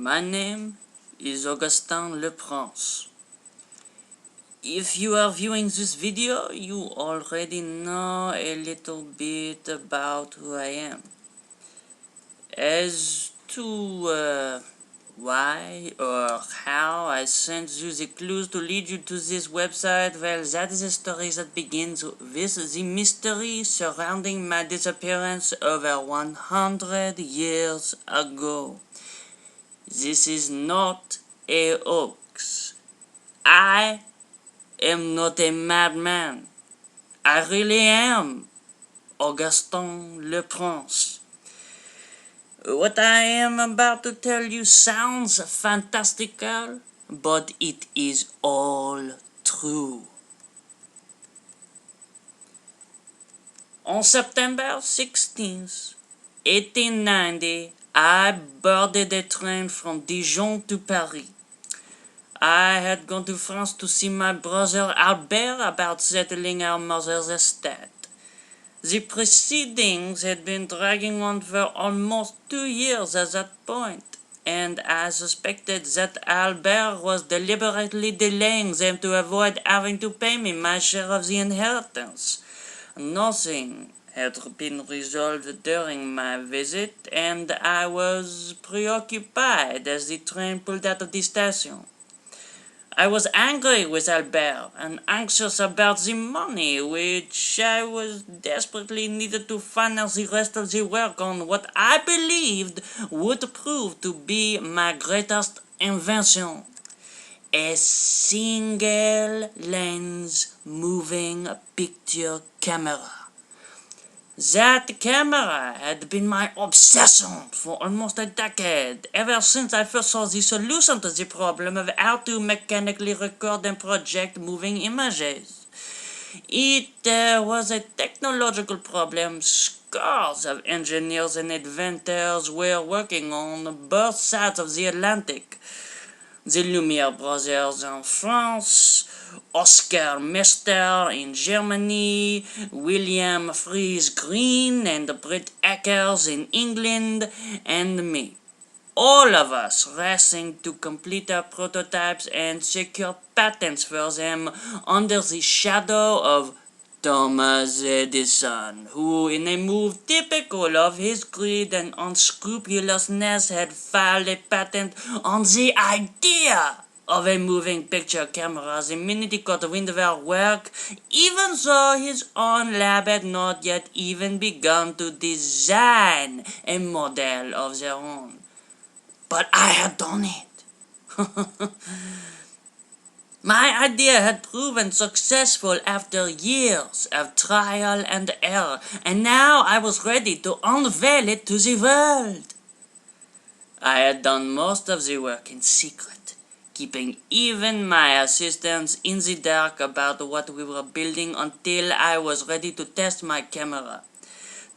My name is Augustin Le Prince. If you are viewing this video, you already know a little bit about who I am. As to why or how I sent you the clues to lead you to this website, well, that is a story that begins with the mystery surrounding my disappearance over 100 years ago. This is not a hoax. I am not a madman. I really am Augustin Le Prince. What I am about to tell you sounds fantastical, but it is all true. On September 16th, 1890, I boarded a train from Dijon to Paris. I had gone to France to see my brother Albert about settling our mother's estate. The proceedings had been dragging on for almost 2 years at that point, and I suspected that Albert was deliberately delaying them to avoid having to pay me my share of the inheritance. Nothing had been resolved during my visit, and I was preoccupied as the train pulled out of the station. I was angry with Albert and anxious about the money which I was desperately needed to finance the rest of the work on what I believed would prove to be my greatest invention. A single lens moving picture camera. That camera had been my obsession for almost a decade, ever since I first saw the solution to the problem of how to mechanically record and project moving images. It was a technological problem scores of engineers and inventors were working on both sides of the Atlantic. The Lumiere brothers in France, Oscar Mester in Germany, William Fries Green and Britt Eckers in England, and me. All of us racing to complete our prototypes and secure patents for them under the shadow of Thomas Edison, who, in a move typical of his greed and unscrupulousness, had filed a patent on the idea of a moving picture camera the minute he got wind of our work, even though his own lab had not yet even begun to design a model of their own. But I had done it. My idea had proven successful after years of trial and error, and now I was ready to unveil it to the world. I had done most of the work in secret, keeping even my assistants in the dark about what we were building until I was ready to test my camera,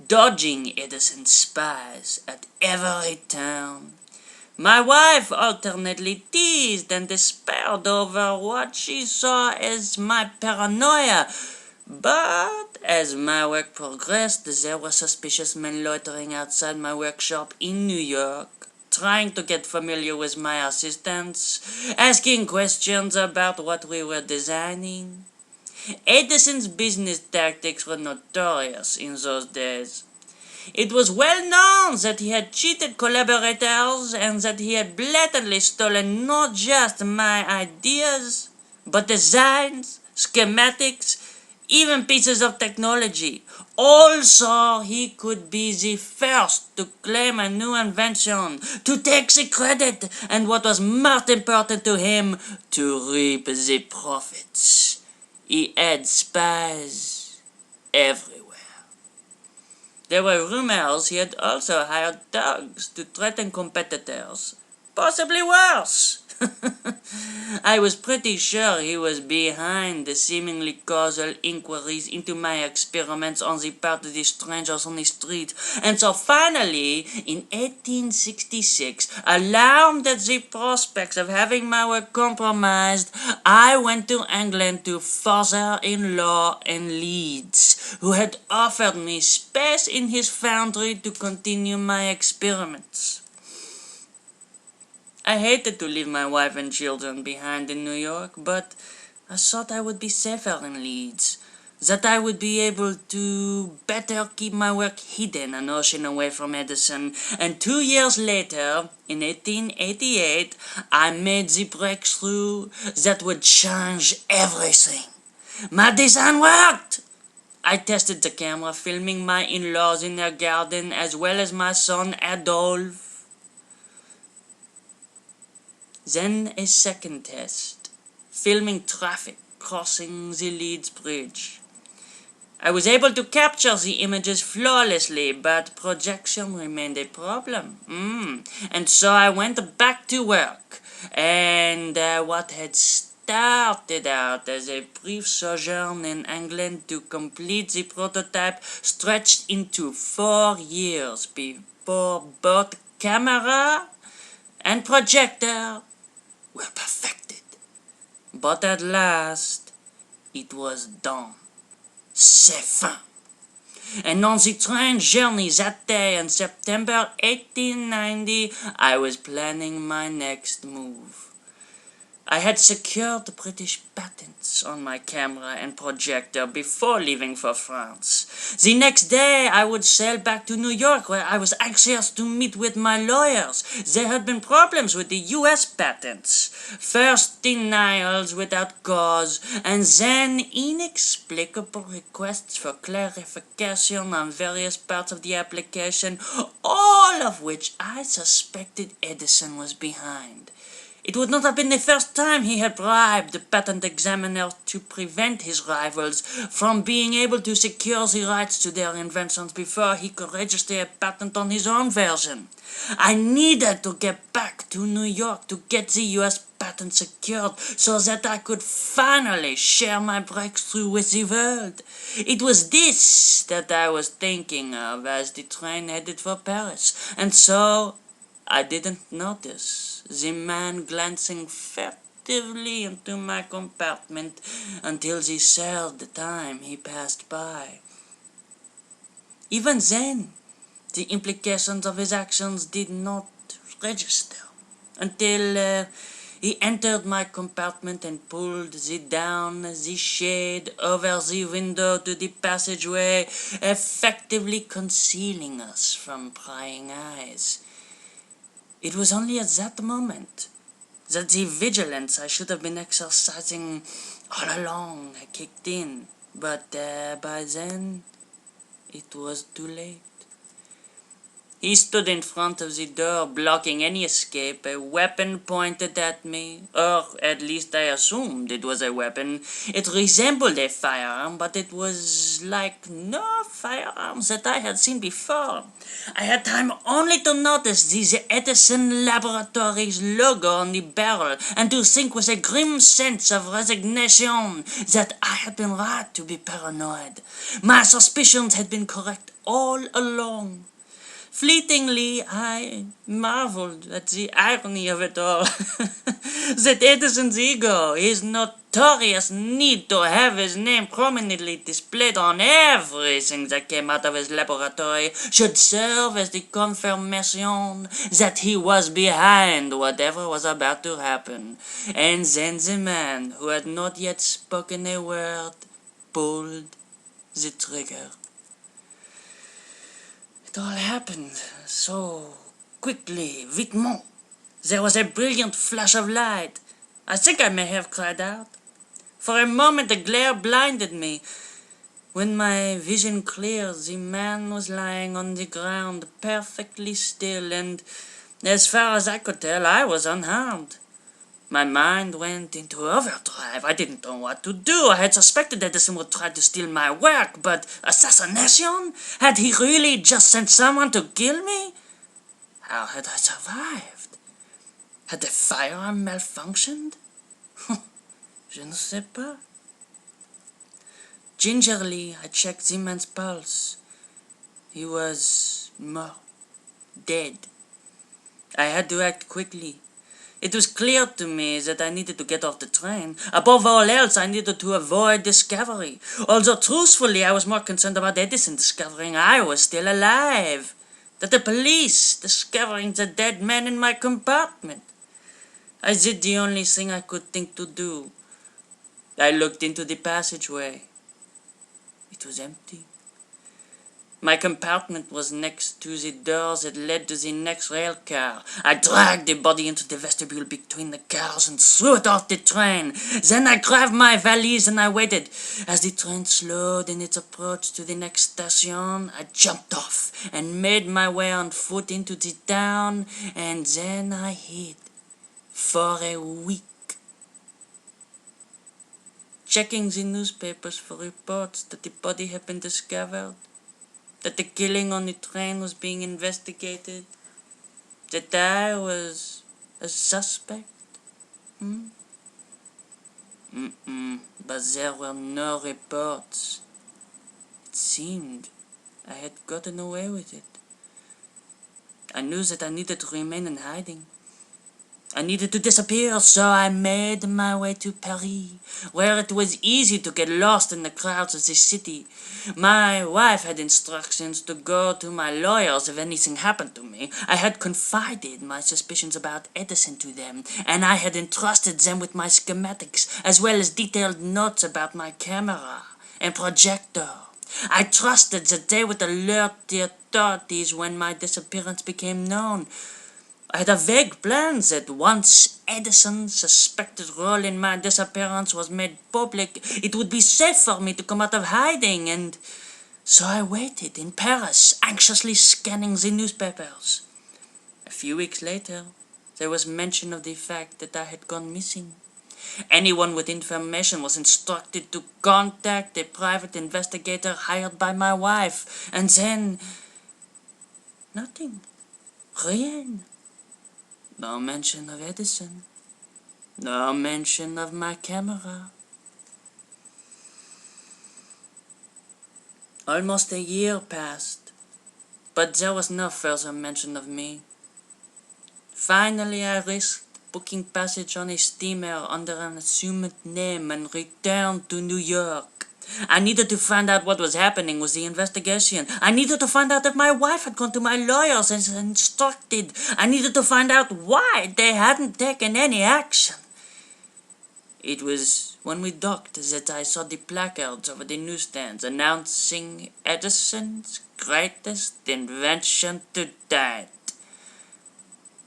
dodging Edison's spies at every turn. My wife alternately teased and despaired over what she saw as my paranoia, but as my work progressed, there were suspicious men loitering outside my workshop in New York, trying to get familiar with my assistants, asking questions about what we were designing. Edison's business tactics were notorious in those days. It was well known that he had cheated collaborators and that he had blatantly stolen not just my ideas, but designs, schematics, even pieces of technology. Also, he could be the first to claim a new invention, to take the credit, and what was most important to him, to reap the profits. He had spies everywhere. There were rumors he had also hired dogs to threaten competitors. Possibly worse. I was pretty sure he was behind the seemingly causal inquiries into my experiments on the part of the strangers on the street. And so finally, in 1866, alarmed at the prospects of having my work compromised, I went to England to father-in-law in Leeds, who had offered me space in his foundry to continue my experiments. I hated to leave my wife and children behind in New York, but I thought I would be safer in Leeds, that I would be able to better keep my work hidden an ocean away from Edison. And 2 years later, in 1888, I made the breakthrough that would change everything. My design worked! I tested the camera, filming my in-laws in their garden as well as my son Adolphe. Then a second test, filming traffic crossing the Leeds Bridge. I was able to capture the images flawlessly, but projection remained a problem. And so I went back to work, and what had started out as a brief sojourn in England to complete the prototype stretched into 4 years before both camera and projector were perfected. But at last, it was done. C'est fin. And on the train journey that day in September 1890, I was planning my next move. I had secured the British patents on my camera and projector before leaving for France. The next day, I would sail back to New York, where I was anxious to meet with my lawyers. There had been problems with the US patents. First denials without cause, and then inexplicable requests for clarification on various parts of the application, all of which I suspected Edison was behind. It would not have been the first time he had bribed the patent examiner to prevent his rivals from being able to secure the rights to their inventions before he could register a patent on his own version. I needed to get back to New York to get the US patent secured so that I could finally share my breakthrough with the world. It was this that I was thinking of as the train headed for Paris, and so I didn't notice the man glancing furtively into my compartment until the third time he passed by. Even then, the implications of his actions did not register until he entered my compartment and pulled down the shade over the window to the passageway, effectively concealing us from prying eyes. It was only at that moment that the vigilance I should have been exercising all along kicked in, but by then it was too late. He stood in front of the door, blocking any escape, a weapon pointed at me, or at least I assumed it was a weapon. It resembled a firearm, but it was like no firearms that I had seen before. I had time only to notice the Edison Laboratories logo on the barrel, and to think with a grim sense of resignation that I had been right to be paranoid. My suspicions had been correct all along. Fleetingly, I marveled at the irony of it all. That Edison's ego, his notorious need to have his name prominently displayed on everything that came out of his laboratory, should serve as the confirmation that he was behind whatever was about to happen. And then the man, who had not yet spoken a word, pulled the trigger. It all happened so quickly, vitement. There was a brilliant flash of light. I think I may have cried out. For a moment the glare blinded me. When my vision cleared, the man was lying on the ground, perfectly still, and as far as I could tell, I was unharmed. My mind went into overdrive. I didn't know what to do. I had suspected Edison would try to steal my work, but assassination? Had he really just sent someone to kill me? How had I survived? Had the firearm malfunctioned? Je ne sais pas. Gingerly, I checked the man's pulse. He was mort, dead. I had to act quickly. It was clear to me that I needed to get off the train. Above all else, I needed to avoid discovery. Although truthfully, I was more concerned about Edison discovering I was still alive, that the police discovering the dead man in my compartment. I did the only thing I could think to do. I looked into the passageway. It was empty. My compartment was next to the door that led to the next rail car. I dragged the body into the vestibule between the cars and threw it off the train. Then I grabbed my valise and I waited. As the train slowed in its approach to the next station, I jumped off and made my way on foot into the town, and then I hid for a week, checking the newspapers for reports that the body had been discovered, that the killing on the train was being investigated, that I was a suspect. But there were no reports. It seemed I had gotten away with it. I knew that I needed to remain in hiding. I needed to disappear, so I made my way to Paris, where it was easy to get lost in the crowds of the city. My wife had instructions to go to my lawyers if anything happened to me. I had confided my suspicions about Edison to them, and I had entrusted them with my schematics, as well as detailed notes about my camera and projector. I trusted that they would alert the authorities when my disappearance became known. I had a vague plan that once Edison's suspected role in my disappearance was made public, it would be safe for me to come out of hiding, and so I waited in Paris, anxiously scanning the newspapers. A few weeks later, there was mention of the fact that I had gone missing. Anyone with information was instructed to contact a private investigator hired by my wife, and then nothing. Rien. No mention of Edison. No mention of my camera. Almost a year passed, but there was no further mention of me. Finally, I risked booking passage on a steamer under an assumed name and returned to New York. I needed to find out what was happening with the investigation. I needed to find out if my wife had gone to my lawyers as instructed. I needed to find out why they hadn't taken any action. It was when we docked that I saw the placards over the newsstands announcing Edison's greatest invention to date.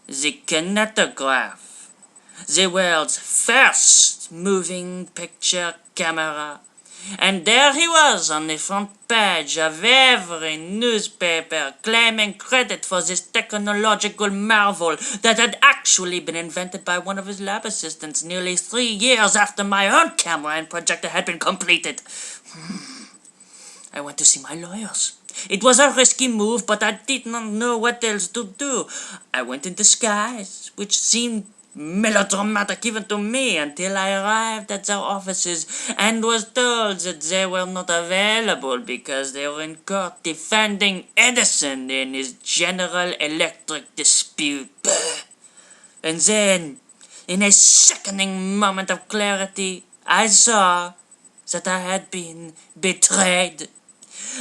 The kinetograph, the world's first moving picture camera. And there he was on the front page of every newspaper, claiming credit for this technological marvel that had actually been invented by one of his lab assistants nearly 3 years after my own camera and projector had been completed. I went to see my lawyers. It was a risky move, but I did not know what else to do. I went in disguise, which seemed melodramatic even to me, until I arrived at their offices and was told that they were not available because they were in court defending Edison in his General Electric dispute. And then, in a sickening moment of clarity, I saw that I had been betrayed.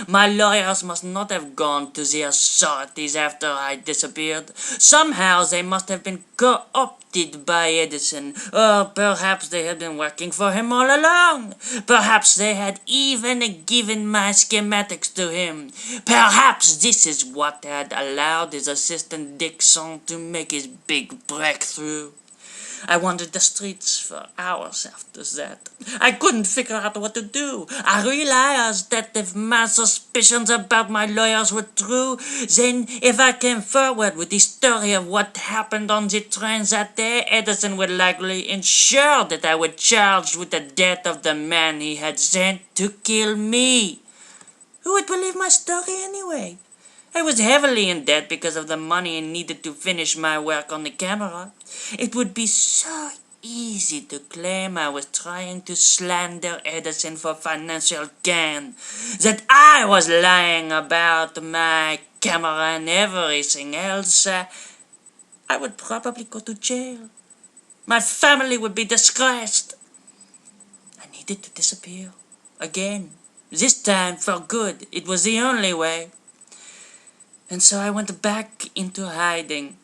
My lawyers must not have gone to the authorities after I disappeared. Somehow they must have been co-opted by Edison, or perhaps they had been working for him all along. Perhaps they had even given my schematics to him. Perhaps this is what had allowed his assistant Dixon to make his big breakthrough. I wandered the streets for hours after that. I couldn't figure out what to do. I realized that if my suspicions about my lawyers were true, then if I came forward with the story of what happened on the train that day, Edison would likely ensure that I was charged with the death of the man he had sent to kill me. Who would believe my story anyway? I was heavily in debt because of the money I needed to finish my work on the camera. It would be so easy to claim I was trying to slander Edison for financial gain, that I was lying about my camera and everything else. I would probably go to jail. My family would be disgraced. I needed to disappear again. This time for good. It was the only way. And so I went back into hiding.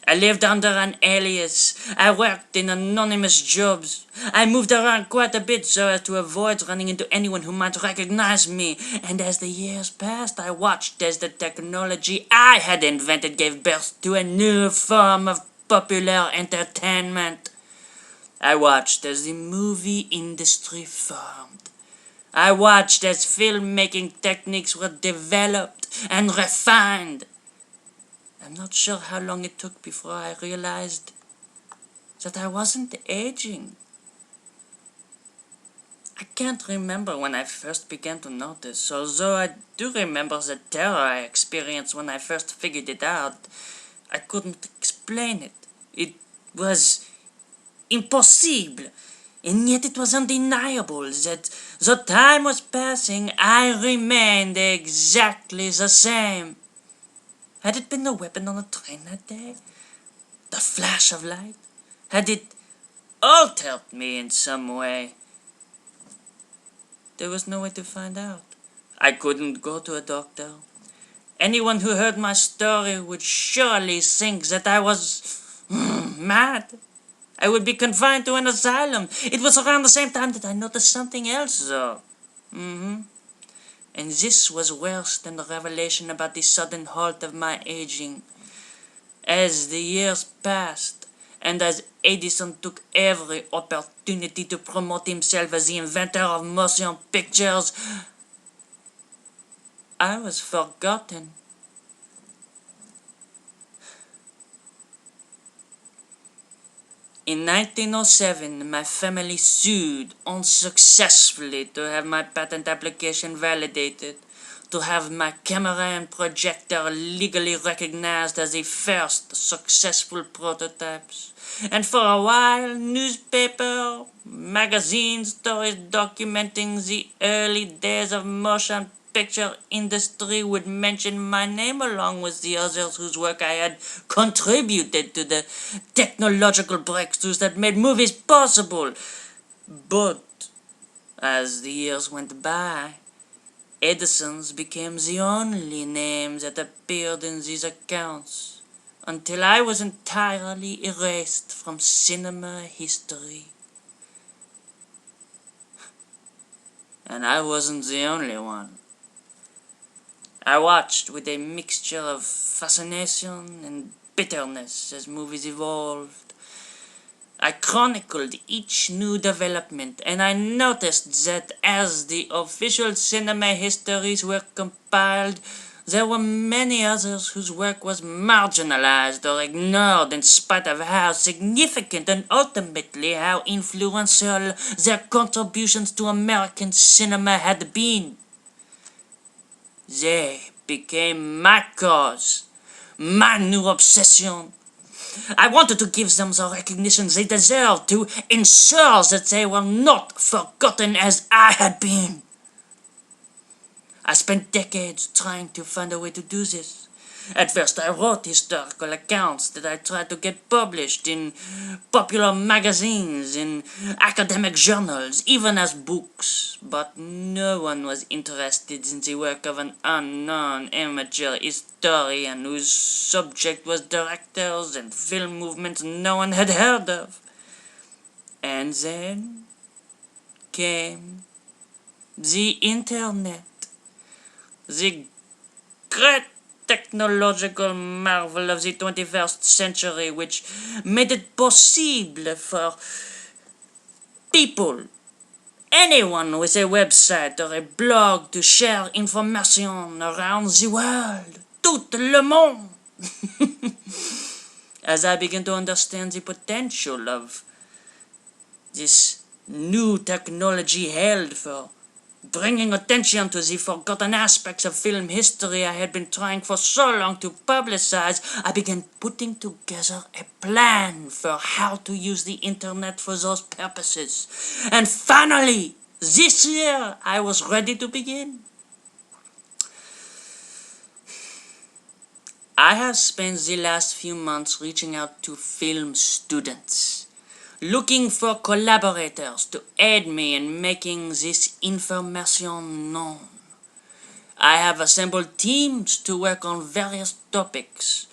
I lived under an alias. I worked in anonymous jobs. I moved around quite a bit so as to avoid running into anyone who might recognize me. And as the years passed, I watched as the technology I had invented gave birth to a new form of popular entertainment. I watched as the movie industry formed. I watched as filmmaking techniques were developed and refined. I'm not sure how long it took before I realized that I wasn't aging. I can't remember when I first began to notice, although I do remember the terror I experienced when I first figured it out. I couldn't explain it. It was impossible, and yet it was undeniable that the time was passing. I remained exactly the same. Had it been the weapon on the train that day? The flash of light? Had it altered me in some way? There was no way to find out. I couldn't go to a doctor. Anyone who heard my story would surely think that I was mad. I would be confined to an asylum. It was around the same time that I noticed something else, though. And this was worse than the revelation about the sudden halt of my aging. As the years passed, and as Edison took every opportunity to promote himself as the inventor of motion pictures, I was forgotten. In 1907, my family sued unsuccessfully to have my patent application validated, to have my camera and projector legally recognized as the first successful prototypes. And for a while, newspaper, magazine stories documenting the early days of motion picture industry would mention my name along with the others whose work I had contributed to the technological breakthroughs that made movies possible. But as the years went by, Edison's became the only name that appeared in these accounts, until I was entirely erased from cinema history. And I wasn't the only one. I watched with a mixture of fascination and bitterness as movies evolved. I chronicled each new development, and I noticed that as the official cinema histories were compiled, there were many others whose work was marginalized or ignored in spite of how significant and ultimately how influential their contributions to American cinema had been. They became my cause, my new obsession. I wanted to give them the recognition they deserved, to ensure that they were not forgotten as I had been. I spent decades trying to find a way to do this. At first I wrote historical accounts that I tried to get published in popular magazines, in academic journals, even as books. But no one was interested in the work of an unknown amateur historian whose subject was directors and film movements no one had heard of. And then came the internet. The great technological marvel of the 21st century, which made it possible for people, anyone with a website or a blog, to share information around the world, tout le monde. As I began to understand the potential of this new technology held for bringing attention to the forgotten aspects of film history I had been trying for so long to publicize, I began putting together a plan for how to use the internet for those purposes. And finally, this year, I was ready to begin. I have spent the last few months reaching out to film students, looking for collaborators to aid me in making this information known. I have assembled teams to work on various topics,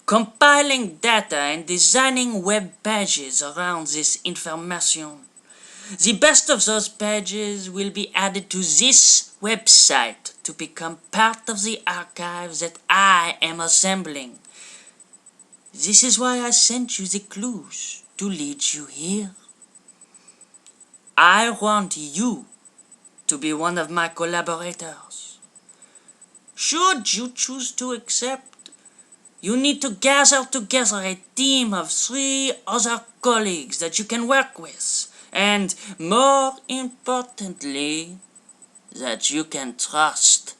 compiling data and designing web pages around this information. The best of those pages will be added to this website to become part of the archive that I am assembling. This is why I sent you the clues to lead you here. I want you to be one of my collaborators. Should you choose to accept, you need to gather together a team of 3 other colleagues that you can work with, and more importantly, that you can trust.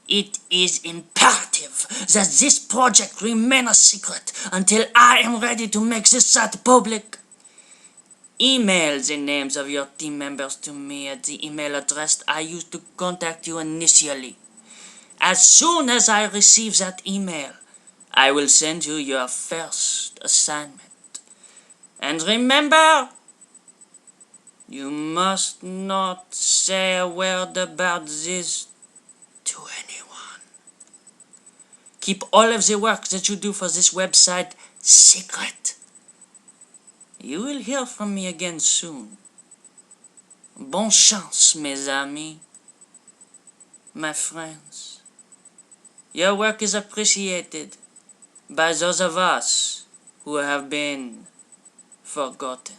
It is imperative that this project remain a secret until I am ready to make this site public. Email the names of your team members to me at the email address I used to contact you initially. As soon as I receive that email, I will send you your first assignment. And remember, you must not say a word about this to anyone. Keep all of the work that you do for this website secret. You will hear from me again soon. Bonne chance, mes amis, my friends. Your work is appreciated by those of us who have been forgotten.